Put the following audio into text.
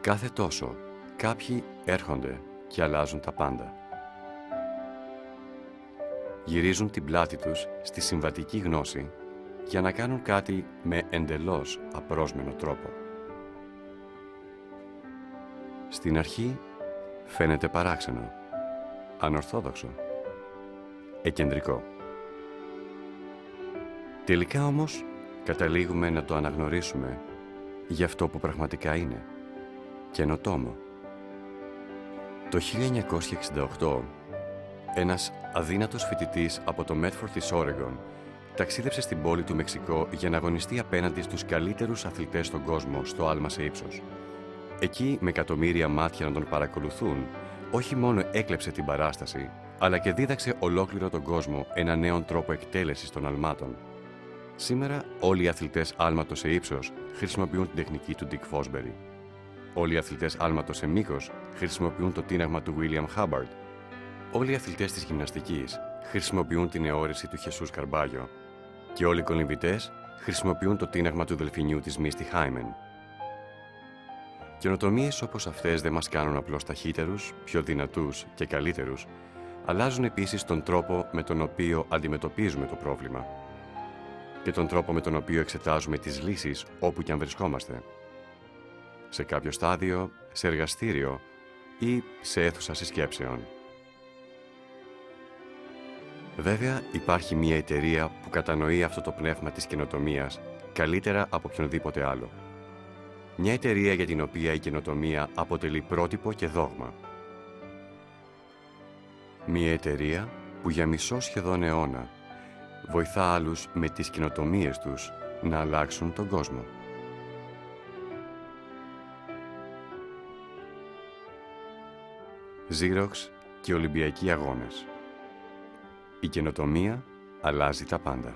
Κάθε τόσο, κάποιοι έρχονται και αλλάζουν τα πάντα. Γυρίζουν την πλάτη τους στη συμβατική γνώση για να κάνουν κάτι με εντελώς απρόσμενο τρόπο. Στην αρχή φαίνεται παράξενο, ανορθόδοξο, εκκεντρικό. Τελικά όμως καταλήγουμε να το αναγνωρίσουμε για αυτό που πραγματικά είναι, καινοτόμο. Το 1968, ένας αδύνατος φοιτητής από το Μέτφορντ της Όρεγκον ταξίδεψε στην πόλη του Μεξικό για να αγωνιστεί απέναντι στους καλύτερους αθλητές στον κόσμο στο άλμα σε ύψος. Εκεί, με εκατομμύρια μάτια να τον παρακολουθούν, όχι μόνο έκλεψε την παράσταση, αλλά και δίδαξε ολόκληρο τον κόσμο έναν νέο τρόπο εκτέλεσης των αλμάτων. Σήμερα, όλοι οι αθλητές άλματος σε ύψος χρησιμοποιούν την τεχνική του Dick Fosbury. Όλοι οι αθλητές άλματος σε μήκος χρησιμοποιούν το τίναγμα του William Hubbard. Όλοι οι αθλητές της γυμναστικής χρησιμοποιούν την αιώρεση του Χεσούς Καρμπάγιο. Και όλοι οι κολυμβητές χρησιμοποιούν το τίναγμα του δελφινιού της Μίστη Χάιμεν. Καινοτομίες όπως αυτές δεν μας κάνουν απλώς ταχύτερους, πιο δυνατούς και καλύτερους, αλλάζουν επίσης τον τρόπο με τον οποίο αντιμετωπίζουμε το πρόβλημα και τον τρόπο με τον οποίο εξετάζουμε τις λύσεις όπου και αν βρισκόμαστε. Σε κάποιο στάδιο, σε εργαστήριο ή σε αίθουσα συσκέψεων. Βέβαια, υπάρχει μια εταιρεία που κατανοεί αυτό το πνεύμα της καινοτομίας καλύτερα από οποιονδήποτε άλλο. Μια εταιρεία για την οποία η καινοτομία αποτελεί πρότυπο και δόγμα. Μια εταιρεία που για μισό σχεδόν αιώνα βοηθά άλλους με τις καινοτομίες τους να αλλάξουν τον κόσμο. Xerox και Ολυμπιακοί Αγώνες. Η καινοτομία αλλάζει τα πάντα.